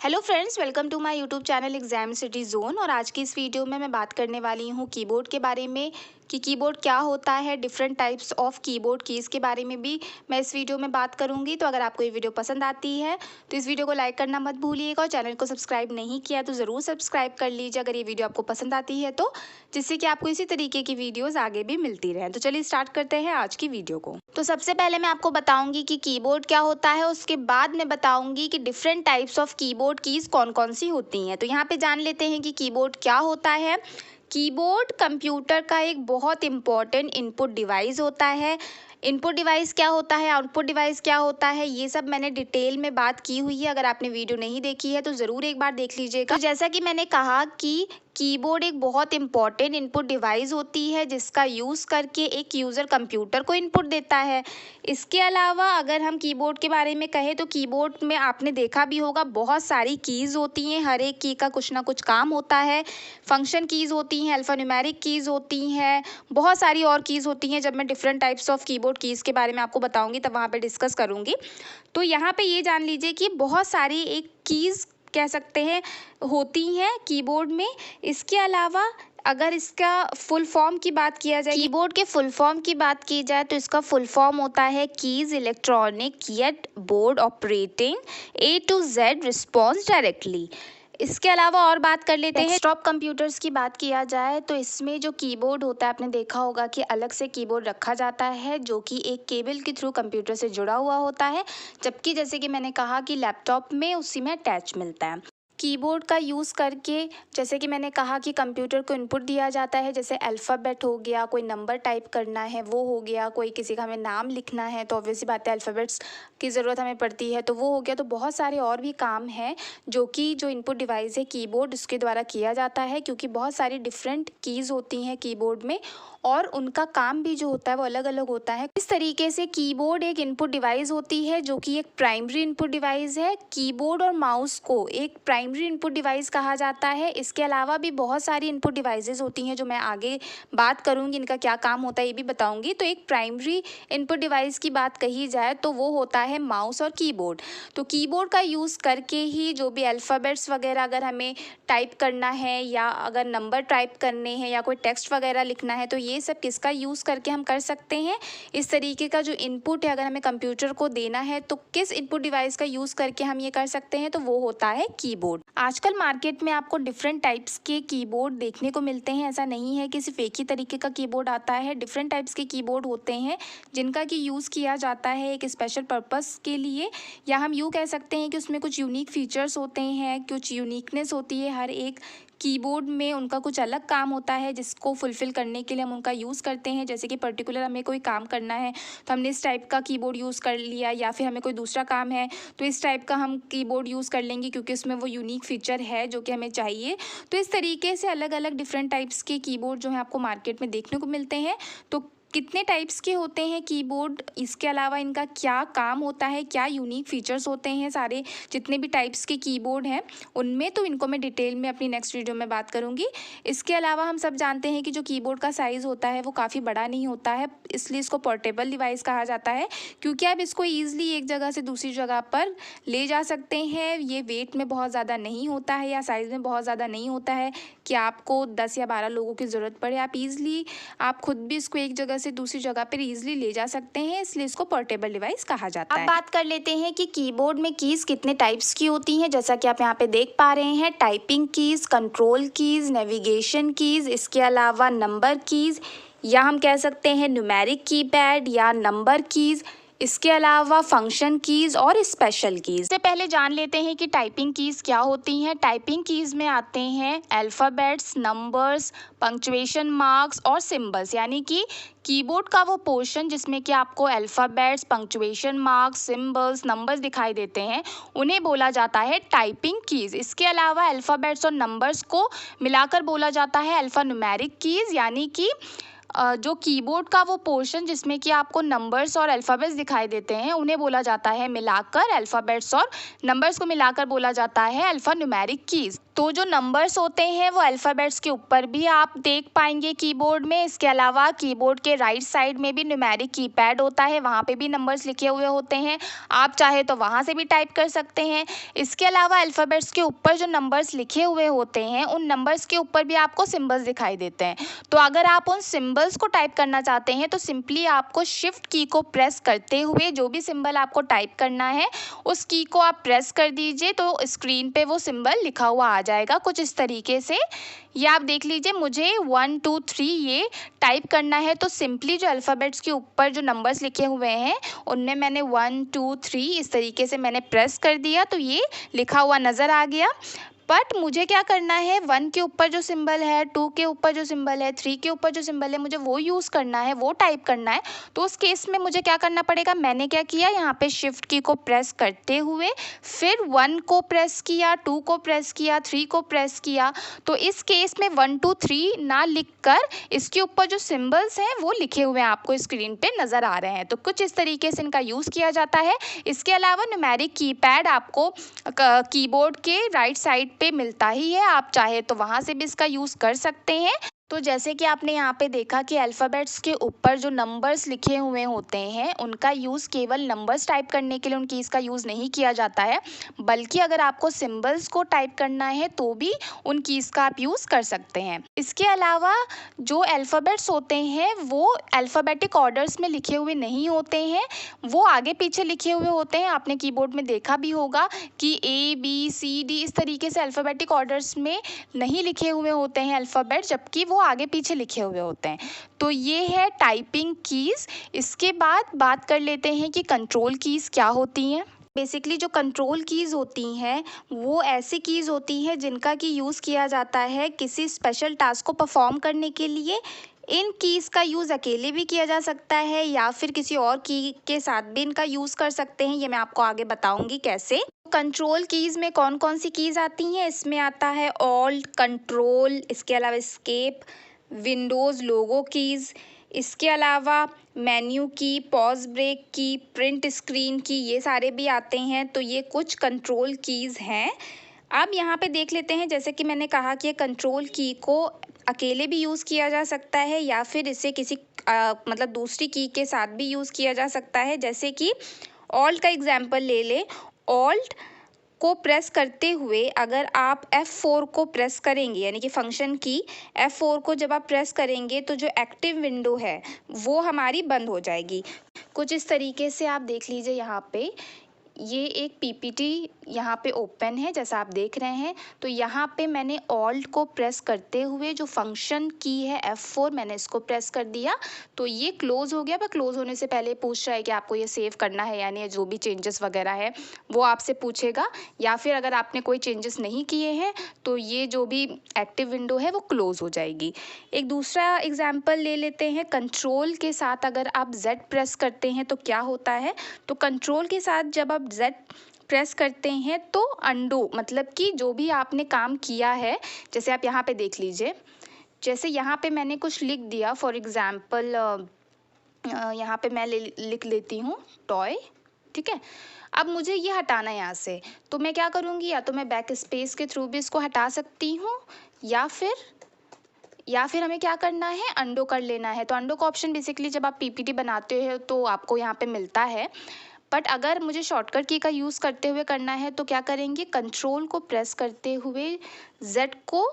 Hello friends, welcome to my YouTube channel exam city zone. और आज की इस वीडियो में मैं बात करने वाली हूँ कीबोर्ड के बारे में कि कीबोर्ड क्या होता है, different types of keyboard keys के बारे में भी मैं इस वीडियो में बात करूँगी। तो अगर आपको ये वीडियो पसंद आती है तो इस वीडियो को लाइक करना मत भूलिएगा, और चैनल को सब्सक्राइब नहीं किया तो ज़रूर सब्सक्राइब कर लीजिए अगर ये वीडियो आपको पसंद आती है तो, जिससे कि आपको इसी तरीके की वीडियोज़ आगे भी मिलती रहें। तो चलिए स्टार्ट करते हैं आज की वीडियो को। तो सबसे पहले मैं आपको बताऊंगी कि कीबोर्ड क्या होता है, उसके बाद मैं बताऊंगी कि different types of keyboard keys कौन कौन सी होती हैं। तो यहाँ पे जान लेते हैं कि कीबोर्ड क्या होता है। कीबोर्ड कंप्यूटर का एक बहुत इम्पॉर्टेंट इनपुट डिवाइस होता है। इनपुट डिवाइस क्या होता है, आउटपुट डिवाइस क्या होता है, ये सब मैंने डिटेल में बात की हुई है। अगर आपने वीडियो नहीं देखी है तो ज़रूर एक बार देख लीजिएगा। तो जैसा कि मैंने कहा कि कीबोर्ड एक बहुत इंपॉर्टेंट इनपुट डिवाइस होती है जिसका यूज़ करके एक यूज़र कंप्यूटर को इनपुट देता है। इसके अलावा अगर हम कीबोर्ड के बारे में कहें तो कीबोर्ड में आपने देखा भी होगा बहुत सारी कीज़ होती हैं, हर एक की का कुछ ना कुछ काम होता है। फंक्शन कीज़ होती हैं, अल्फ़ान्यूमेरिक कीज़ होती हैं, बहुत सारी और कीज़ होती हैं। जब मैं different types of keyboard keys के बारे में आपको बताऊँगी तब वहाँ पर डिस्कस करूँगी। तो यहाँ पर ये जान लीजिए कि बहुत सारी एक कीज़ कह सकते हैं होती हैं कीबोर्ड में। इसके अलावा अगर इसका फुल फॉर्म की बात किया जाए, कीबोर्ड के फुल फॉर्म की बात की जाए तो इसका फुल फॉर्म होता है keys electronic yet board operating A to Z response directly. इसके अलावा और बात कर लेते हैं डेस्कटॉप कंप्यूटर्स की। बात किया जाए तो इसमें जो कीबोर्ड होता है, आपने देखा होगा कि अलग से कीबोर्ड रखा जाता है जो कि एक केबल के थ्रू कंप्यूटर से जुड़ा हुआ होता है, जबकि जैसे कि मैंने कहा कि लैपटॉप में उसी में अटैच मिलता है। कीबोर्ड का यूज़ करके जैसे कि मैंने कहा कि कंप्यूटर को इनपुट दिया जाता है, जैसे अल्फ़ाबेट हो गया, कोई नंबर टाइप करना है वो हो गया, कोई किसी का हमें नाम लिखना है तो ऑब्वियसली बात है अल्फ़ाबेट्स की ज़रूरत हमें पड़ती है तो वो हो गया। तो बहुत सारे और भी काम हैं जो कि जो इनपुट डिवाइस है कीबोर्ड उसके द्वारा किया जाता है, क्योंकि बहुत सारी डिफरेंट कीज़ होती हैं कीबोर्ड में और उनका काम भी जो होता है वो अलग अलग होता है। इस तरीके से कीबोर्ड एक इनपुट डिवाइस होती है जो कि एक प्राइमरी इनपुट डिवाइस है। कीबोर्ड और माउस को एक प्राइमरी इनपुट डिवाइस कहा जाता है। इसके अलावा भी बहुत सारी इनपुट डिवाइसेस होती हैं जो मैं आगे बात करूंगी, इनका क्या काम होता है ये भी बताऊंगी। तो एक प्राइमरी इनपुट डिवाइस की बात कही जाए तो वो होता है माउस और कीबोर्ड। तो कीबोर्ड का यूज़ करके ही जो भी अल्फ़ाबेट्स वगैरह अगर हमें टाइप करना है या अगर नंबर टाइप करने हैं या कोई टेक्स्ट वगैरह लिखना है तो ये सब किसका यूज़ करके हम कर सकते हैं। इस तरीके का जो इनपुट है अगर हमें कंप्यूटर को देना है तो किस इनपुट डिवाइस का यूज़ करके हम ये कर सकते हैं, तो वो होता है कीबोर्ड। आजकल मार्केट में आपको डिफरेंट टाइप्स के कीबोर्ड देखने को मिलते हैं। ऐसा नहीं है कि सिर्फ एक ही तरीके का कीबोर्ड आता है, डिफरेंट टाइप्स के कीबोर्ड होते हैं जिनका कि यूज़ किया जाता है एक स्पेशल पर्पस के लिए, या हम यूँ कह सकते हैं कि उसमें कुछ यूनिक फीचर्स होते हैं, कुछ यूनिकनेस होती है। हर एक कीबोर्ड में उनका कुछ अलग काम होता है जिसको फुलफ़िल करने के लिए हम उनका यूज़ करते हैं। जैसे कि पर्टिकुलर हमें कोई काम करना है तो हमने इस टाइप का कीबोर्ड यूज़ कर लिया, या फिर हमें कोई दूसरा काम है तो इस टाइप का हम कीबोर्ड यूज़ कर लेंगे क्योंकि उसमें वो यूनिक फीचर है जो कि हमें चाहिए। तो इस तरीके से अलग अलग डिफरेंट टाइप्स के कीबोर्ड जो है आपको मार्केट में देखने को मिलते हैं। तो कितने टाइप्स के होते हैं कीबोर्ड, इसके अलावा इनका क्या काम होता है, क्या यूनिक फीचर्स होते हैं, सारे जितने भी टाइप्स के कीबोर्ड हैं उनमें, तो इनको मैं डिटेल में अपनी नेक्स्ट वीडियो में बात करूंगी। इसके अलावा हम सब जानते हैं कि जो कीबोर्ड का साइज़ होता है वो काफ़ी बड़ा नहीं होता है, इसलिए इसको पोर्टेबल डिवाइस कहा जाता है, क्योंकि आप इसको ईजिली एक जगह से दूसरी जगह पर ले जा सकते हैं। ये वेट में बहुत ज़्यादा नहीं होता है या साइज़ में बहुत ज़्यादा नहीं होता है कि आपको 10 या 12 लोगों की ज़रूरत पड़े। आप ईजिली आप खुद भी इसको एक जगह से दूसरी जगह पर इजीली ले जा सकते हैं, इसलिए इसको पोर्टेबल डिवाइस कहा जाता है। अब बात कर लेते हैं कि कीबोर्ड में कीज़ कितने टाइप्स की होती हैं। जैसा कि आप यहाँ पे देख पा रहे हैं, typing keys, control keys, navigation keys, इसके अलावा नंबर कीज़, या हम कह सकते हैं न्यूमेरिक कीपैड या नंबर कीज़, इसके अलावा फंक्शन कीज़ और स्पेशल कीज़। इससे पहले जान लेते हैं कि टाइपिंग कीज़ क्या होती हैं। टाइपिंग कीज़ में आते हैं अल्फ़ाबेट्स, नंबर्स, पंक्चुएशन मार्क्स और सिंबल्स, यानी कि कीबोर्ड का वो पोर्शन जिसमें कि आपको alphabets, punctuation marks, symbols, numbers दिखाई देते हैं, उन्हें बोला जाता है टाइपिंग कीज़। इसके अलावा अल्फ़ाबेट्स और नंबर्स को मिलाकर बोला जाता है अल्फ़ान्यूमेरिक कीज़, यानी कि जो कीबोर्ड का वो पोर्शन जिसमें कि आपको नंबर्स और अल्फ़ाबेट्स दिखाई देते हैं, उन्हें बोला जाता है मिलाकर अल्फ़ाबेट्स और नंबर्स को मिलाकर बोला जाता है अल्फ़ान्यूमेरिक कीज़। तो जो नंबर्स होते हैं वो अल्फ़ाबेट्स के ऊपर भी आप देख पाएंगे कीबोर्ड में। इसके अलावा कीबोर्ड के राइट साइड में भी न्यूमेरिक कीपैड होता है, वहाँ पे भी नंबर्स लिखे हुए होते हैं, आप चाहे तो वहाँ से भी टाइप कर सकते हैं। इसके अलावा अल्फ़ाबेट्स के ऊपर जो नंबर्स लिखे हुए होते हैं, उन नंबर्स के ऊपर भी आपको सिम्बल्स दिखाई देते हैं। तो अगर आप उन सिम्बल्स को टाइप करना चाहते हैं तो सिंपली आपको शिफ्ट की को प्रेस करते हुए जो भी सिंबल आपको टाइप करना है उस की को आप प्रेस कर दीजिए, तो स्क्रीन पे वो सिंबल लिखा हुआ आ जाएगा कुछ इस तरीके से। ये आप देख लीजिए, मुझे 1 2 3 ये टाइप करना है, तो सिंपली जो अल्फ़ाबेट्स के ऊपर जो नंबर्स लिखे हुए हैं उनमें मैंने 1 2 3 इस तरीके से मैंने प्रेस कर दिया, तो ये लिखा हुआ नज़र आ गया। बट मुझे क्या करना है, 1 के ऊपर जो सिंबल है, 2 के ऊपर जो सिंबल है, 3 के ऊपर जो सिंबल है, मुझे वो यूज़ करना है, वो टाइप करना है। तो उस केस में मुझे क्या करना पड़ेगा, मैंने क्या किया, यहाँ पे शिफ्ट की को प्रेस करते हुए फिर 1 को प्रेस किया, 2 को प्रेस किया, 3 को प्रेस किया। तो इस केस में 1 2 3 ना लिख कर इसके ऊपर जो सिंबल्स हैं वो लिखे हुए आपको स्क्रीन पे नज़र आ रहे हैं। तो कुछ इस तरीके से इनका यूज़ किया जाता है। इसके अलावा न्यूमेरिक कीपैड आपको कीबोर्ड के राइट साइड पे मिलता ही है, आप चाहे तो वहाँ से भी इसका यूज़ कर सकते हैं। तो जैसे कि आपने यहाँ पे देखा कि अल्फ़ाबेट्स के ऊपर जो नंबर्स लिखे हुए होते हैं उनका यूज़ केवल नंबर्स टाइप करने के लिए उन कीज़ का यूज़ नहीं किया जाता है, बल्कि अगर आपको सिंबल्स को टाइप करना है तो भी उन कीज़ का आप यूज़ कर सकते हैं। इसके अलावा जो अल्फ़ाबेट्स होते हैं वो अल्फ़ाबेटिक ऑर्डर्स में लिखे हुए नहीं होते हैं, वो आगे पीछे लिखे हुए होते हैं। आपने कीबोर्ड में देखा भी होगा कि ABCD इस तरीके से अल्फ़ाबेटिक ऑर्डर्स में नहीं लिखे हुए होते हैं अल्फ़ाबेट, जबकि वो आगे पीछे लिखे हुए होते हैं। तो ये है टाइपिंग कीज़। इसके बाद बात कर लेते हैं कि कंट्रोल कीज़ क्या होती हैं। बेसिकली जो कंट्रोल कीज़ होती हैं वो ऐसी कीज़ होती हैं जिनका कि यूज़ किया जाता है किसी स्पेशल टास्क को परफॉर्म करने के लिए। इन कीज़ का यूज़ अकेले भी किया जा सकता है या फिर किसी और की के साथ भी इनका यूज़ कर सकते हैं, ये मैं आपको आगे बताऊंगी कैसे। कंट्रोल कीज़ में कौन कौन सी कीज़ आती हैं, इसमें आता है ऑल्ट, कंट्रोल, इसके अलावा एस्केप, विंडोज़ लोगो कीज़, इसके अलावा मेन्यू की, पॉज ब्रेक की, प्रिंट स्क्रीन की, ये सारे भी आते हैं। तो ये कुछ कंट्रोल कीज़ हैं। अब यहाँ पे देख लेते हैं, जैसे कि मैंने कहा कि कंट्रोल की को अकेले भी यूज़ किया जा सकता है या फिर इसे किसी मतलब दूसरी की के साथ भी यूज़ किया जा सकता है। जैसे कि ऑल्ट का एग्जाम्पल ले लें, ऑल्ट को प्रेस करते हुए अगर आप F4 को प्रेस करेंगे, यानी कि फंक्शन की F4 को जब आप प्रेस करेंगे तो जो एक्टिव विंडो है वो हमारी बंद हो जाएगी। कुछ इस तरीके से आप देख लीजिए, यहाँ पे ये एक PPT यहाँ पे ओपन है जैसा आप देख रहे हैं। तो यहाँ पे मैंने ऑल्ट को प्रेस करते हुए जो फंक्शन की है F4 मैंने इसको प्रेस कर दिया, तो ये क्लोज़ हो गया। पर क्लोज़ होने से पहले पूछ रहा है कि आपको ये सेव करना है, यानी जो भी चेंजेस वगैरह है वो आपसे पूछेगा, या फिर अगर आपने कोई चेंजेस नहीं किए हैं तो ये जो भी एक्टिव विंडो है वो क्लोज़ हो जाएगी। एक दूसरा एग्जाम्पल ले लेते हैं, कंट्रोल के साथ अगर आप Z प्रेस करते हैं तो क्या होता है। तो कंट्रोल के साथ जब आप Z प्रेस करते हैं तो अंडू, मतलब कि जो भी आपने काम किया है, जैसे आप यहाँ पे देख लीजिए, जैसे यहाँ पे मैंने कुछ लिख दिया, फॉर एग्ज़ाम्पल यहाँ पे मैं लिख लेती हूँ टॉय, ठीक है। अब मुझे ये हटाना है यहाँ से, तो मैं क्या करूँगी, या तो मैं बैक स्पेस के थ्रू भी इसको हटा सकती हूँ या फिर हमें क्या करना है, अंडो कर लेना है। तो अंडो का ऑप्शन बेसिकली जब आप PPT बनाते हो तो आपको यहाँ पे मिलता है। बट अगर मुझे शॉर्टकट की का यूज़ करते हुए करना है तो क्या करेंगे, कंट्रोल को प्रेस करते हुए Z को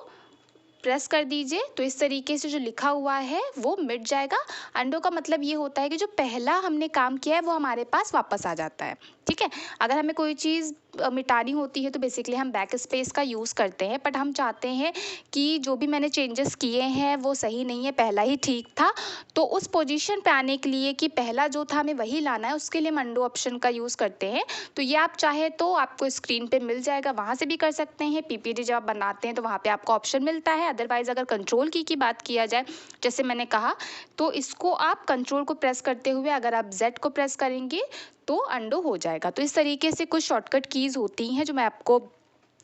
प्रेस कर दीजिए, तो इस तरीके से जो लिखा हुआ है वो मिट जाएगा। अंडो का मतलब ये होता है कि जो पहला हमने काम किया है वो हमारे पास वापस आ जाता है, ठीक है। अगर हमें कोई चीज़ मिटानी होती है तो बेसिकली हम बैक स्पेस का यूज़ करते हैं, बट हम चाहते हैं कि जो भी मैंने चेंजेस किए हैं वो सही नहीं है, पहला ही ठीक था। तो उस पोजीशन पे आने के लिए कि पहला जो था हमें वही लाना है, उसके लिए हम अंडो ऑप्शन का यूज़ करते हैं। तो ये आप चाहे तो आपको स्क्रीन पे मिल जाएगा, वहाँ से भी कर सकते हैं। PPT जब आप बनाते हैं तो वहाँ पे आपको ऑप्शन मिलता है। अदरवाइज़ अगर कंट्रोल की बात किया जाए, जैसे मैंने कहा, तो इसको आप कंट्रोल को प्रेस करते हुए अगर आप Z को प्रेस करेंगे तो अंडो हो जाएगा। तो इस तरीके से कुछ शॉर्टकट कीज़ होती हैं जो मैं आपको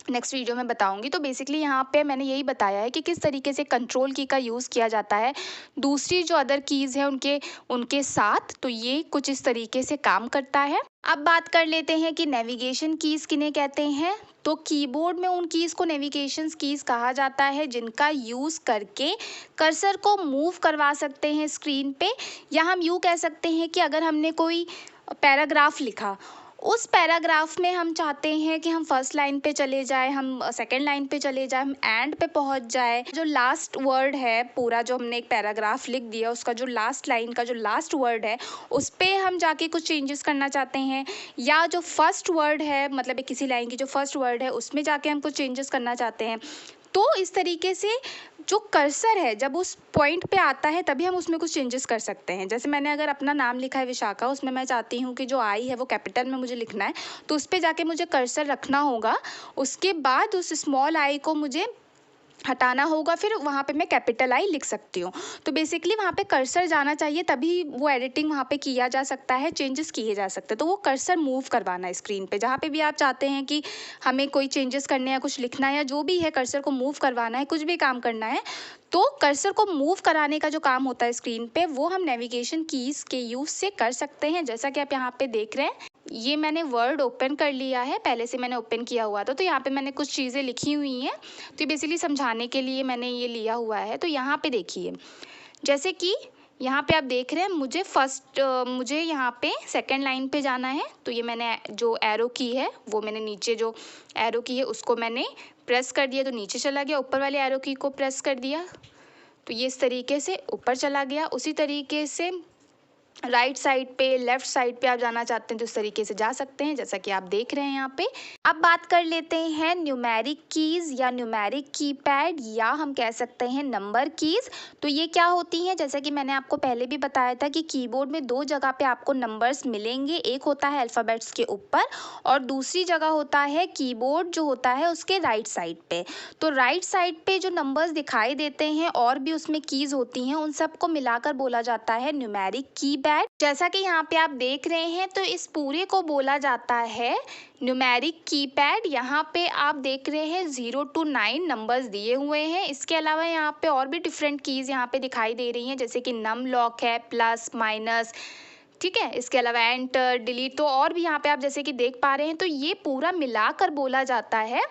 नेक्स्ट वीडियो में बताऊंगी। तो बेसिकली यहाँ पे मैंने यही बताया है कि किस तरीके से कंट्रोल की का यूज़ किया जाता है दूसरी जो अदर कीज़ है उनके उनके साथ। तो ये कुछ इस तरीके से काम करता है। अब बात कर लेते हैं कि नेविगेशन कीज़ किन्हें कहते हैं। तो कीबोर्ड में उन कीज़ को नेविगेशन कीज़ कहा जाता है जिनका यूज़ करके कर्सर को मूव करवा सकते हैं स्क्रीन पे। या हम यूँ कह सकते हैं कि अगर हमने कोई पैराग्राफ लिखा, उस पैराग्राफ में हम चाहते हैं कि हम फर्स्ट लाइन पे चले जाए, हम सेकंड लाइन पे चले जाए, हम एंड पे पहुंच जाए। जो लास्ट वर्ड है पूरा, जो हमने एक पैराग्राफ लिख दिया, उसका जो लास्ट लाइन का जो लास्ट वर्ड है उस पे हम जाके कुछ चेंजेस करना चाहते हैं। या जो फर्स्ट वर्ड है, मतलब किसी लाइन की जो फर्स्ट वर्ड है उसमें जाके हम कुछ चेंजेस करना चाहते हैं। तो इस तरीके से जो कर्सर है जब उस पॉइंट पे आता है तभी हम उसमें कुछ चेंजेस कर सकते हैं। जैसे मैंने अगर अपना नाम लिखा है विशाखा, उसमें मैं चाहती हूँ कि जो आई है वो कैपिटल में मुझे लिखना है, तो उस पे जाके मुझे कर्सर रखना होगा। उसके बाद उस स्मॉल आई को मुझे हटाना होगा, फिर वहाँ पे मैं कैपिटल आई लिख सकती हूँ। तो बेसिकली वहाँ पे कर्सर जाना चाहिए, तभी वो एडिटिंग वहाँ पे किया जा सकता है, चेंजेस किए जा सकते हैं। तो वो कर्सर मूव करवाना है स्क्रीन पे, जहाँ पे भी आप चाहते हैं कि हमें कोई चेंजेस करने हैं, कुछ लिखना है, या जो भी है कर्सर को मूव करवाना है, कुछ भी काम करना है, तो कर्सर को मूव कराने का जो काम होता है स्क्रीन पे, वो हम नेविगेशन कीज़ के यूज़ से कर सकते हैं। जैसा कि आप यहाँ पे देख रहे हैं, ये मैंने वर्ड ओपन कर लिया है, पहले से मैंने ओपन किया हुआ था। तो यहाँ पे मैंने कुछ चीज़ें लिखी हुई हैं, तो ये बेसिकली समझाने के लिए मैंने ये लिया हुआ है। तो यहाँ पे देखिए, जैसे कि यहाँ पे आप देख रहे हैं, मुझे यहाँ पे सेकंड लाइन पे जाना है। तो ये मैंने जो एरो की है वो मैंने नीचे जो एरो की है उसको मैंने प्रेस कर दिया, तो नीचे चला गया। ऊपर वाले एरो की को प्रेस कर दिया तो ये इस तरीके से ऊपर चला गया। उसी तरीके से राइट साइड पे, लेफ्ट साइड पे आप जाना चाहते हैं तो इस तरीके से जा सकते हैं, जैसा कि आप देख रहे हैं यहाँ पे। अब बात कर लेते हैं न्यूमेरिक कीज़ या न्यूमेरिक कीपैड, या हम कह सकते हैं नंबर कीज़। तो ये क्या होती हैं, जैसा कि मैंने आपको पहले भी बताया था कि कीबोर्ड में दो जगह पे आपको नंबर्स मिलेंगे। एक होता है अल्फ़ाबेट्स के ऊपर और दूसरी जगह होता है कीबोर्ड जो होता है उसके राइट साइड पे। तो राइट साइड पे जो नंबर्स दिखाई देते हैं और भी उसमें कीज़ होती हैं, उन सबको मिलाकर बोला जाता है न्यूमेरिक कीपैड। जैसा कि यहाँ पे आप देख रहे हैं, तो इस पूरे को बोला जाता है न्यूमेरिक कीपैड। यहाँ पे आप देख रहे हैं 0 to 9 नंबर्स दिए हुए हैं। इसके अलावा यहाँ पे और भी डिफरेंट कीज़ यहाँ पे दिखाई दे रही हैं, जैसे कि नम लॉक है, प्लस माइनस, ठीक है। इसके अलावा एंटर, डिलीट, तो और भी यहाँ पे आप जैसे कि देख पा रहे हैं। तो ये पूरा मिलाकर बोला जाता है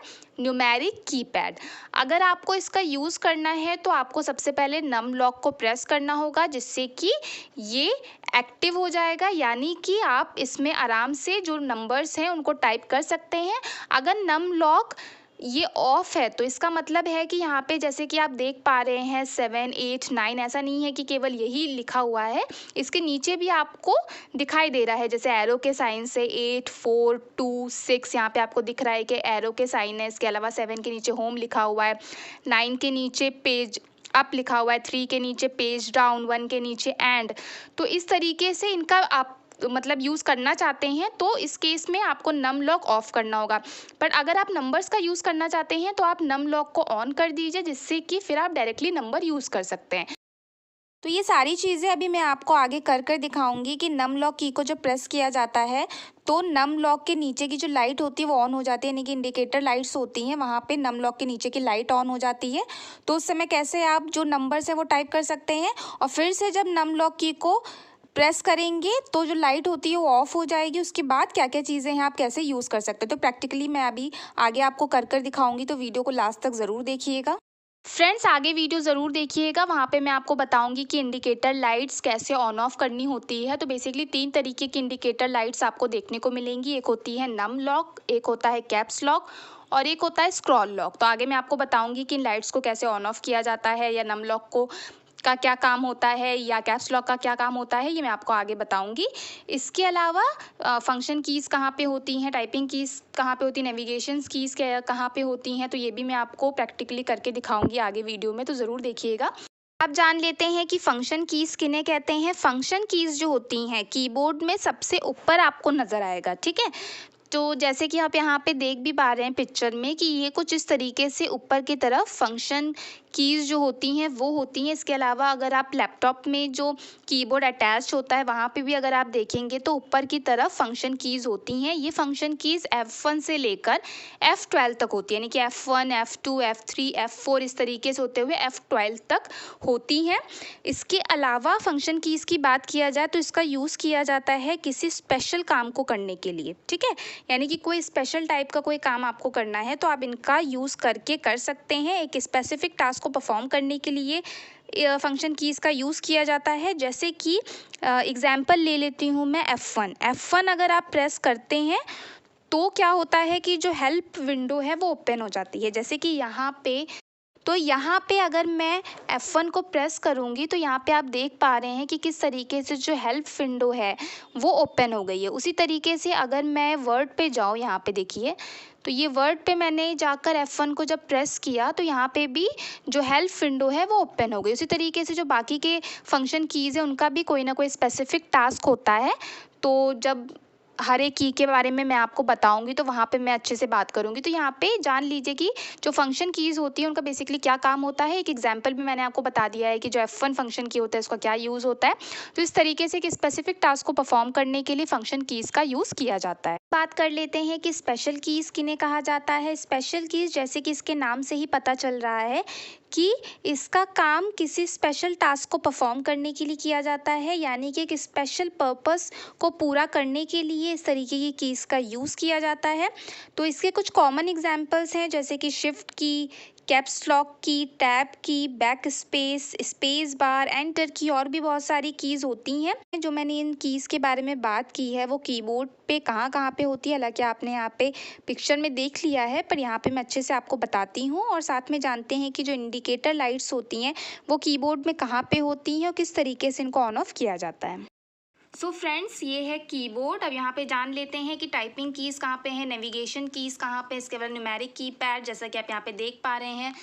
न्यूमेरिक कीपैड। अगर आपको इसका यूज़ करना है तो आपको सबसे पहले नम लॉक को प्रेस करना होगा, जिससे कि ये एक्टिव हो जाएगा, यानी कि आप इसमें आराम से जो नंबर्स हैं उनको टाइप कर सकते हैं। अगर नम लॉक ये ऑफ है तो इसका मतलब है कि यहाँ पे जैसे कि आप देख पा रहे हैं 7, 8, 9, ऐसा नहीं है कि केवल यही लिखा हुआ है, इसके नीचे भी आपको दिखाई दे रहा है, जैसे एरो के साइन से 8, 4, 2, 6 यहाँ पे आपको दिख रहा है कि एरो के साइन है। इसके अलावा 7 के नीचे होम लिखा हुआ है, 9 के नीचे पेज अप लिखा हुआ है, 3 के नीचे पेज डाउन, 1 के नीचे एंड। तो इस तरीके से इनका आप मतलब यूज़ करना चाहते हैं तो इस केस में आपको नम लॉक ऑफ करना होगा। पर अगर आप नंबर्स का यूज़ करना चाहते हैं तो आप नम लॉक को ऑन कर दीजिए, जिससे कि फिर आप डायरेक्टली नंबर यूज़ कर सकते हैं। तो ये सारी चीज़ें अभी मैं आपको आगे कर दिखाऊंगी कि नम लॉक की को जब प्रेस किया जाता है तो नम लॉक के नीचे की जो लाइट होती है वो ऑन हो जाती है, यानी कि इंडिकेटर लाइट्स होती हैं, वहाँ पे नम लॉक के नीचे की लाइट ऑन हो जाती है। तो उस समय कैसे आप जो नंबर्स हैं वो टाइप कर सकते हैं, और फिर से जब नम लॉक की को प्रेस करेंगे तो जो लाइट होती है वो ऑफ हो जाएगी। उसके बाद क्या क्या चीज़ें हैं आप कैसे यूज़ कर सकते हैं, तो प्रैक्टिकली मैं अभी आगे आपको कर दिखाऊंगी, तो वीडियो को लास्ट तक ज़रूर देखिएगा। फ्रेंड्स, आगे वीडियो ज़रूर देखिएगा, वहाँ पे मैं आपको बताऊंगी कि इंडिकेटर लाइट्स कैसे ऑन ऑफ करनी होती है। तो बेसिकली 3 तरीके की इंडिकेटर लाइट्स आपको देखने को मिलेंगी। एक होती है नम लॉक, एक होता है कैप्स लॉक, और एक होता है स्क्रॉल लॉक। तो आगे मैं आपको बताऊंगी कि इन लाइट्स को कैसे ऑन ऑफ किया जाता है, या नम लॉक को का क्या काम होता है, या कैप्स लॉक का क्या काम होता है, ये मैं आपको आगे बताऊंगी। इसके अलावा फंक्शन कीज़ कहाँ पे होती हैं, टाइपिंग कीज़ कहाँ पे होती हैं, नेविगेशन कीज़ कहाँ पे होती हैं, तो ये भी मैं आपको प्रैक्टिकली करके दिखाऊंगी आगे वीडियो में, तो ज़रूर देखिएगा। अब जान लेते हैं कि फंक्शन कीज़ किन्हें कहते हैं। फंक्शन कीज़ जो होती हैं कीबोर्ड में सबसे ऊपर आपको नज़र आएगा, ठीक है। तो जैसे कि आप यहाँ पे देख भी पा रहे हैं पिक्चर में कि ये कुछ इस तरीके से ऊपर की तरफ फंक्शन कीज़ जो होती हैं वो होती हैं। इसके अलावा अगर आप लैपटॉप में जो कीबोर्ड अटैच होता है वहाँ पे भी अगर आप देखेंगे तो ऊपर की तरफ फंक्शन कीज़ होती हैं। ये फंक्शन कीज़ F1 से लेकर F12 तक होती है, यानी कि F1, F2, F3, F4 इस तरीके से होते हुए F12 तक होती हैं। इसके अलावा फंक्शन कीज़ की बात किया जाए तो इसका यूज़ किया जाता है किसी स्पेशल काम को करने के लिए, ठीक है। यानी कि कोई स्पेशल टाइप का कोई काम आपको करना है तो आप इनका यूज़ करके कर सकते हैं। एक स्पेसिफिक टास्क को परफॉर्म करने के लिए फंक्शन कीज़ का यूज़ किया जाता है। जैसे कि एग्जांपल ले लेती हूँ मैं F1 अगर आप प्रेस करते हैं तो क्या होता है कि जो हेल्प विंडो है वो ओपन हो जाती है। जैसे कि यहाँ पे अगर मैं F1 को प्रेस करूँगी तो यहाँ पे आप देख पा रहे हैं कि किस तरीके से जो हेल्प विंडो है वो ओपन हो गई है। उसी तरीके से अगर मैं वर्ड पे जाऊँ, यहाँ पे देखिए, तो ये वर्ड पे मैंने जाकर F1 को जब प्रेस किया तो यहाँ पे भी जो हेल्प विंडो है वो ओपन हो गई। उसी तरीके से जो बाकी के फंक्शन कीज़ हैं उनका भी कोई ना कोई स्पेसिफिक टास्क होता है। तो जब हर एक की के बारे में मैं आपको बताऊंगी तो वहाँ पे मैं अच्छे से बात करूंगी। तो यहाँ पे जान लीजिए कि जो फंक्शन कीज़ होती है उनका बेसिकली क्या काम होता है। एक एग्जांपल भी मैंने आपको बता दिया है कि जो F1 फंक्शन की होता है उसका क्या यूज़ होता है। तो इस तरीके से कि स्पेसिफिक टास्क को परफॉर्म करने के लिए फंक्शन कीज़ का यूज़ किया जाता है। बात कर लेते हैं कि स्पेशल कीज़ किन्हें कहा जाता है। स्पेशल कीज़ जैसे कि इसके नाम से ही पता चल रहा है कि इसका काम किसी स्पेशल टास्क को परफॉर्म करने के लिए किया जाता है, यानी कि एक स्पेशल पर्पस को पूरा करने के लिए इस तरीके की कीज़ का यूज़ किया जाता है। तो इसके कुछ कॉमन एग्जांपल्स हैं जैसे कि शिफ्ट की, कैप्स लॉक की, टैब की, back space, space bar, enter की और भी बहुत सारी कीज़ होती हैं। जो मैंने इन कीज़ के बारे में बात की है वो कीबोर्ड पे कहाँ कहाँ पे होती है, हालांकि आपने यहाँ पे पिक्चर में देख लिया है, पर यहाँ पे मैं अच्छे से आपको बताती हूँ। और साथ में जानते हैं कि जो इंडिकेटर लाइट्स होती हैं वो कीबोर्ड में कहाँ पे होती हैं और किस तरीके से इनको ऑन ऑफ किया जाता है। सो फ्रेंड्स, ये है कीबोर्ड। अब यहाँ पे जान लेते हैं कि टाइपिंग कीज़ कहाँ पे है, नेविगेशन कीज़ कहाँ पे, इसके बाद न्यूमेरिक कीपैड जैसा कि आप यहाँ पे देख पा रहे हैं।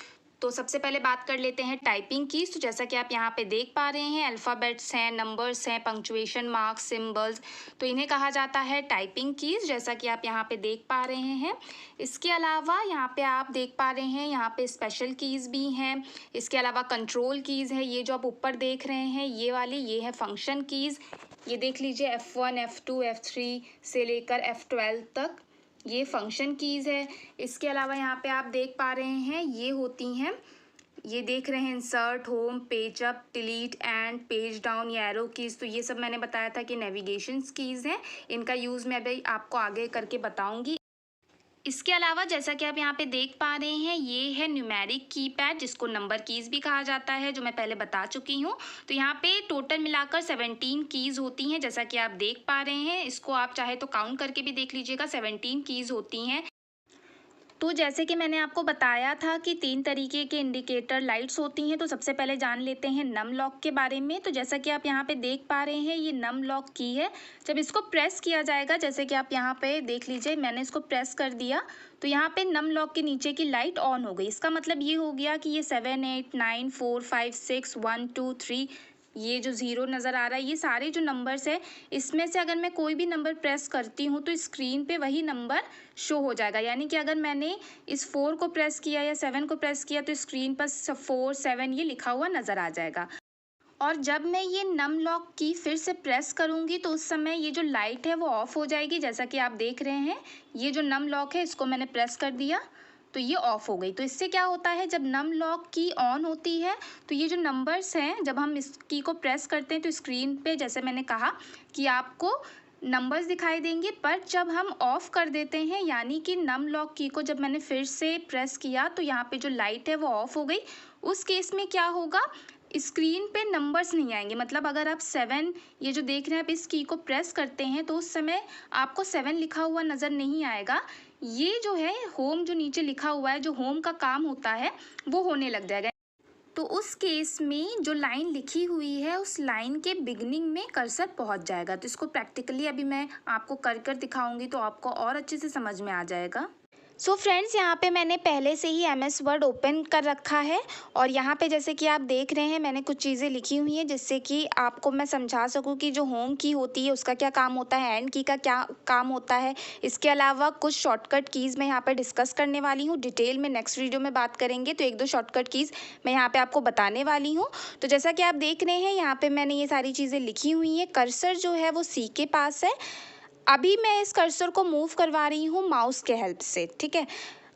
तो सबसे पहले बात कर लेते हैं टाइपिंग कीज़। तो जैसा कि आप यहाँ पे देख पा रहे हैं अल्फ़ाबेट्स हैं, नंबर्स हैं, पंक्चुएशन मार्क्स, सिंबल्स, तो इन्हें कहा जाता है टाइपिंग कीज़, जैसा कि आप यहाँ पे देख पा रहे हैं। इसके अलावा यहाँ पे आप देख पा रहे हैं यहाँ पे स्पेशल कीज़ भी हैं। इसके अलावा कंट्रोल कीज़ है, ये जो आप ऊपर देख रहे हैं ये वाली, ये है फंक्शन कीज़। ये देख लीजिए F1, F2, F3 से लेकर F12 तक ये फंक्शन कीज़ है। इसके अलावा यहाँ पे आप देख पा रहे हैं ये होती हैं, ये देख रहे हैं insert, home, page up, delete and page down, ये एरो कीज़। तो ये सब मैंने बताया था कि नेविगेशन कीज़ हैं। इनका यूज़ मैं अभी आपको आगे करके बताऊँगी। इसके अलावा जैसा कि आप यहाँ पे देख पा रहे हैं ये है न्यूमेरिक कीपैड, जिसको नंबर कीज़ भी कहा जाता है, जो मैं पहले बता चुकी हूँ। तो यहाँ पे टोटल मिलाकर 17 कीज़ होती हैं, जैसा कि आप देख पा रहे हैं। इसको आप चाहे तो काउंट करके भी देख लीजिएगा, 17 कीज़ होती हैं। तो जैसे कि मैंने आपको बताया था कि 3 तरीके के इंडिकेटर लाइट्स होती हैं। तो सबसे पहले जान लेते हैं नम लॉक के बारे में। तो जैसा कि आप यहाँ पे देख पा रहे हैं ये नम लॉक की है। जब इसको प्रेस किया जाएगा, जैसे कि आप यहाँ पे देख लीजिए, मैंने इसको प्रेस कर दिया तो यहाँ पे नम लॉक के नीचे की लाइट ऑन हो गई। इसका मतलब ये हो गया कि ये 7 8 9 4 5 6 1 2 3, ये जो 0 नज़र आ रहा है, ये सारे जो नंबर्स है इसमें से अगर मैं कोई भी नंबर प्रेस करती हूँ तो स्क्रीन पे वही नंबर शो हो जाएगा। यानी कि अगर मैंने इस 4 को प्रेस किया या 7 को प्रेस किया तो स्क्रीन पर 4 7 ये लिखा हुआ नज़र आ जाएगा। और जब मैं ये नम लॉक की फिर से प्रेस करूँगी तो उस समय ये जो लाइट है वो ऑफ़ हो जाएगी। जैसा कि आप देख रहे हैं ये जो नम लॉक है इसको मैंने प्रेस कर दिया तो ये ऑफ़ हो गई। तो इससे क्या होता है, जब नम लॉक की ऑन होती है तो ये जो नंबर्स हैं जब हम इस की को प्रेस करते हैं तो स्क्रीन पे, जैसे मैंने कहा कि आपको नंबर्स दिखाई देंगे, पर जब हम ऑफ़ कर देते हैं यानी कि नम लॉक की को जब मैंने फिर से प्रेस किया तो यहाँ पे जो लाइट है वो ऑफ़ हो गई। उस केस में क्या होगा, स्क्रीन पे नंबर्स नहीं आएंगे। मतलब अगर आप 7 ये जो देख रहे हैं आप इस की को प्रेस करते हैं तो उस समय आपको 7 लिखा हुआ नज़र नहीं आएगा। ये जो है होम, जो नीचे लिखा हुआ है, जो होम का काम होता है वो होने लग जाएगा। तो उस केस में जो लाइन लिखी हुई है उस लाइन के बिगनिंग में कर्सर पहुंच जाएगा। तो इसको प्रैक्टिकली अभी मैं आपको कर दिखाऊंगी तो आपको और अच्छे से समझ में आ जाएगा। सो फ्रेंड्स, यहाँ पे मैंने पहले से ही MS वर्ड ओपन कर रखा है और यहाँ पे जैसे कि आप देख रहे हैं मैंने कुछ चीज़ें लिखी हुई हैं जिससे कि आपको मैं समझा सकूँ कि जो होम की होती है उसका क्या काम होता है, एंड की का क्या काम होता है। इसके अलावा कुछ शॉर्टकट कीज़ मैं यहाँ पर डिस्कस करने वाली हूँ, डिटेल में नेक्स्ट वीडियो में बात करेंगे। तो 1-2 शॉर्टकट कीज़ मैं यहाँ पर आपको बताने वाली हूँ। तो जैसा कि आप देख रहे हैं यहाँ पर मैंने ये सारी चीज़ें लिखी हुई हैं। कर्सर जो है वो C के पास है। अभी मैं इस कर्सर को मूव करवा रही हूँ माउस के हेल्प से, ठीक है।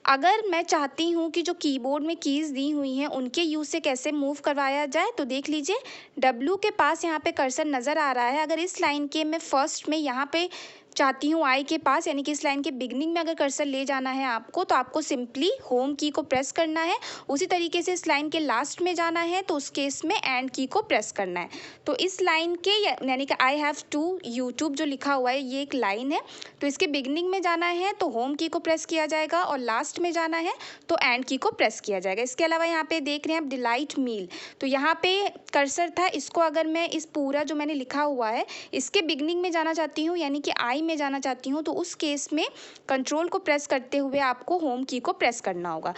अगर मैं चाहती हूँ कि जो कीबोर्ड में कीज़ दी हुई हैं उनके यूज़ से कैसे मूव करवाया जाए, तो देख लीजिए W के पास यहाँ पे कर्सर नज़र आ रहा है। अगर इस लाइन के मैं फर्स्ट में यहाँ पे चाहती हूँ I के पास, यानी कि इस लाइन के बिगनिंग में अगर कर्सर ले जाना है आपको, तो आपको सिंपली होम की को प्रेस करना है। उसी तरीके से इस लाइन के लास्ट में जाना है तो उस केस में एंड की को प्रेस करना है। तो इस लाइन के यानी कि आई हैव टू यूट्यूब जो लिखा हुआ है ये एक लाइन है, तो इसके बिगनिंग में जाना है तो होम की को प्रेस किया जाएगा और लास्ट में जाना है तो एंड की को प्रेस किया जाएगा। इसके अलावा यहाँ पे देख रहे हैं आप डिलाइट मील, तो यहाँ पे कर्सर था, इसको अगर मैं इस पूरा जो मैंने लिखा हुआ है इसके बिगनिंग में जाना चाहती हूँ यानी कि आई में जाना चाहती हूँ, तो उस केस में कंट्रोल को प्रेस करते हुए आपको होम की को प्रेस करना होगा।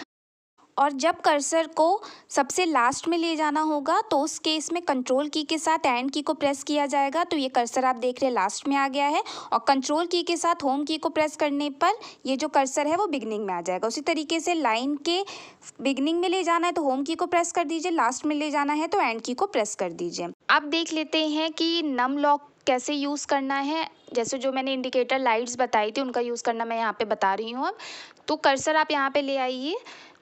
और जब कर्सर को सबसे लास्ट में ले जाना होगा तो उस केस में कंट्रोल की के साथ एंड की को प्रेस किया जाएगा। तो ये कर्सर आप देख रहे हैं लास्ट में आ गया है और कंट्रोल की के साथ होम की को प्रेस करने पर ये जो कर्सर है वो बिगनिंग में आ जाएगा। उसी तरीके से लाइन के बिगनिंग में ले जाना है तो होम की को प्रेस कर दीजिए, लास्ट में ले जाना है तो एंड की को प्रेस कर दीजिए। अब देख लेते हैं कि नम लॉक कैसे यूज़ करना है। जैसे जो मैंने इंडिकेटर लाइट्स बताई थी उनका यूज़ करना मैं यहाँ पे बता रही हूँ। अब तो कर्सर आप यहाँ पे ले आइए,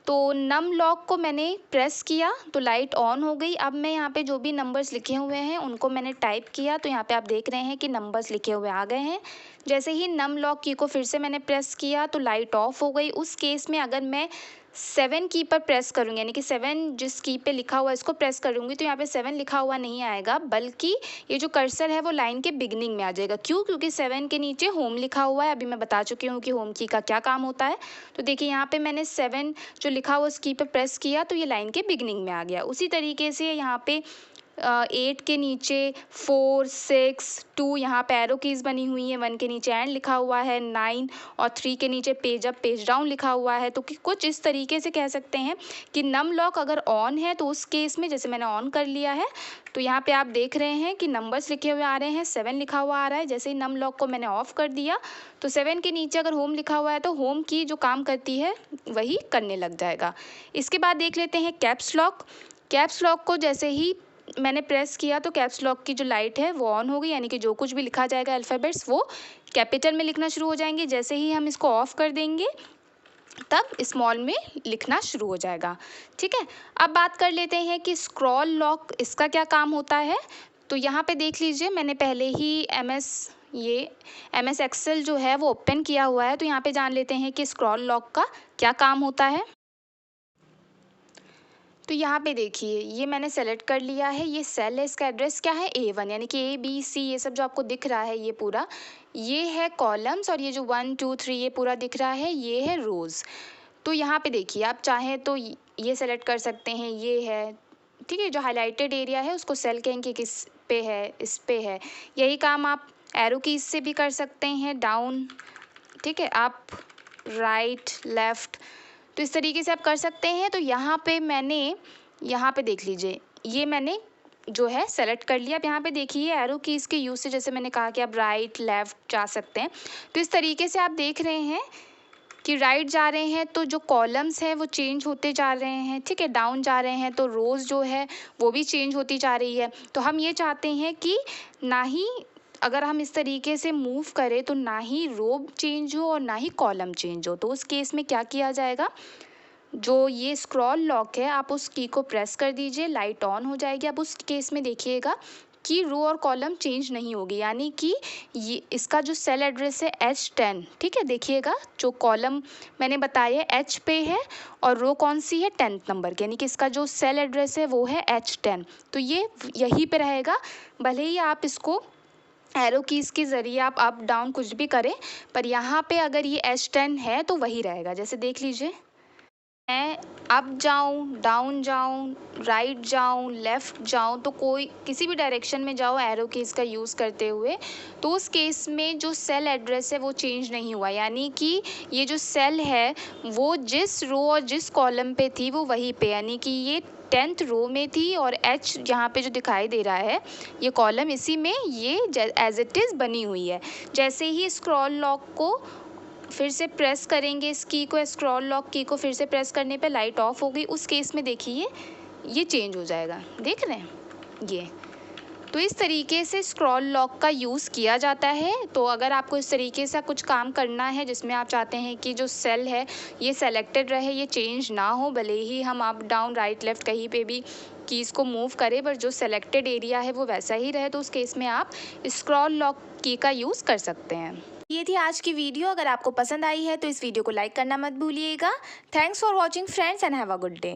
तो नम लॉक को मैंने प्रेस किया तो लाइट ऑन हो गई। अब मैं यहाँ पे जो भी नंबर्स लिखे हुए हैं उनको मैंने टाइप किया, तो यहाँ पे आप देख रहे हैं कि नंबर्स लिखे हुए आ गए हैं। जैसे ही नम लॉक की को फिर से मैंने प्रेस किया तो लाइट ऑफ हो गई। उस केस में अगर मैं 7 की पर प्रेस करूँगी यानी कि 7 जिस की पे लिखा हुआ है इसको प्रेस करूँगी तो यहाँ पे 7 लिखा हुआ नहीं आएगा, बल्कि ये जो कर्सर है वो लाइन के बिगनिंग में आ जाएगा। क्यों? क्योंकि 7 के नीचे होम लिखा हुआ है। अभी मैं बता चुकी हूँ कि होम की का क्या काम होता है। तो देखिए यहाँ पे मैंने 7 जो लिखा हुआ उस की पे प्रेस किया तो ये लाइन के बिगनिंग में आ गया। उसी तरीके से यहाँ पे 8 के नीचे 4, 6, 2 यहाँ पे एरो कीज़ बनी हुई हैं। 1 के नीचे एंड लिखा हुआ है, 9 और 3 के नीचे पेज अप पेज डाउन लिखा हुआ है। तो कि कुछ इस तरीके से कह सकते हैं कि नम लॉक अगर ऑन है तो उस केस में जैसे मैंने ऑन कर लिया है तो यहाँ पे आप देख रहे हैं कि नंबर्स लिखे हुए आ रहे हैं, 7 लिखा हुआ आ रहा है। जैसे ही नम लॉक को मैंने ऑफ कर दिया तो 7 के नीचे अगर होम लिखा हुआ है तो होम की जो काम करती है वही करने लग जाएगा। इसके बाद देख लेते हैं कैप्स लॉक। कैप्स लॉक को जैसे ही मैंने प्रेस किया तो कैप्स लॉक की जो लाइट है वो ऑन हो गई, यानी कि जो कुछ भी लिखा जाएगा अल्फ़ाबेट्स वो कैपिटल में लिखना शुरू हो जाएंगे। जैसे ही हम इसको ऑफ कर देंगे तब स्मॉल में लिखना शुरू हो जाएगा। ठीक है, अब बात कर लेते हैं कि स्क्रॉल लॉक इसका क्या काम होता है। तो यहाँ पे देख लीजिए मैंने पहले ही MS एक्सेल जो है वो ओपन किया हुआ है, तो यहाँ पे जान लेते हैं कि स्क्रॉल लॉक का क्या काम होता है। तो यहाँ पे देखिए ये मैंने सेलेक्ट कर लिया है, ये सेल है, इसका एड्रेस क्या है A1, यानी कि ABC ये सब जो आपको दिख रहा है ये पूरा ये है कॉलम्स, और ये जो 1 2 3 ये पूरा दिख रहा है ये है रोज़। तो यहाँ पे देखिए आप चाहें तो ये सेलेक्ट कर सकते हैं, ये है, ठीक है। जो हाईलाइटेड एरिया है उसको सेल कहेंगे, किस पे है, इस पे है। यही काम आप एरो कीज से भी कर सकते हैं, डाउन, ठीक है, आप राइट लेफ़्ट, तो इस तरीके से आप कर सकते हैं। तो यहाँ पे देख लीजिए ये मैंने जो है सेलेक्ट कर लिया। अब यहाँ पे देखिए एरो कीज़ के यूज़ से जैसे मैंने कहा कि आप राइट लेफ़्ट जा सकते हैं, तो इस तरीके से आप देख रहे हैं कि राइट जा रहे हैं तो जो कॉलम्स हैं वो चेंज होते जा रहे हैं, ठीक है। डाउन जा रहे हैं तो रोज़ जो है वो भी चेंज होती जा रही है। तो हम ये चाहते हैं कि ना ही अगर हम इस तरीके से मूव करें तो ना ही रो चेंज हो और ना ही कॉलम चेंज हो। तो उस केस में क्या किया जाएगा, जो ये स्क्रॉल लॉक है आप उस की को प्रेस कर दीजिए, लाइट ऑन हो जाएगी। अब उस केस में देखिएगा कि रो और कॉलम चेंज नहीं होगी, यानी कि ये इसका जो सेल एड्रेस है H10, ठीक है। देखिएगा जो कॉलम मैंने बताया H पे है और रो कौन सी है 10th नंबर की, यानी कि इसका जो सेल एड्रेस है वो है H10, तो ये यहीं पे रहेगा। भले ही आप इसको एरो कीज़ के ज़रिए आप अप डाउन कुछ भी करें, पर यहाँ पे अगर ये H10 है तो वही रहेगा। जैसे देख लीजिए मैं अप जाऊँ, डाउन जाऊँ, राइट जाऊँ, लेफ़्ट जाऊँ, तो कोई किसी भी डायरेक्शन में जाओ एरो कीज़ का यूज़ करते हुए, तो उस केस में जो सेल एड्रेस है वो चेंज नहीं हुआ। यानी कि ये जो सेल है वो जिस रो और जिस कॉलम पे थी वो वहीं पे, यानी कि ये 10th रो में थी और H यहाँ पे जो दिखाई दे रहा है ये कॉलम, इसी में ये एज इट इज़ बनी हुई है। जैसे ही स्क्रॉल लॉक को फिर से प्रेस करेंगे, इस की को, स्क्रॉल लॉक की को फिर से प्रेस करने पे लाइट ऑफ हो गई, उस केस में देखिए ये चेंज हो जाएगा। देख रहे हैं ये। तो इस तरीके से स्क्रॉल लॉक का यूज़ किया जाता है। तो अगर आपको इस तरीके से कुछ काम करना है जिसमें आप चाहते हैं कि जो सेल है ये सेलेक्टेड रहे, ये चेंज ना हो, भले ही हम अप डाउन राइट लेफ़्ट कहीं पे भी कीज़ को मूव करें, पर जो सेलेक्टेड एरिया है वो वैसा ही रहे, तो उस केस में आप स्क्रॉल लॉक की का यूज़ कर सकते हैं। ये थी आज की वीडियो। अगर आपको पसंद आई है तो इस वीडियो को लाइक करना मत भूलिएगा। Thanks for watching friends and have a good day.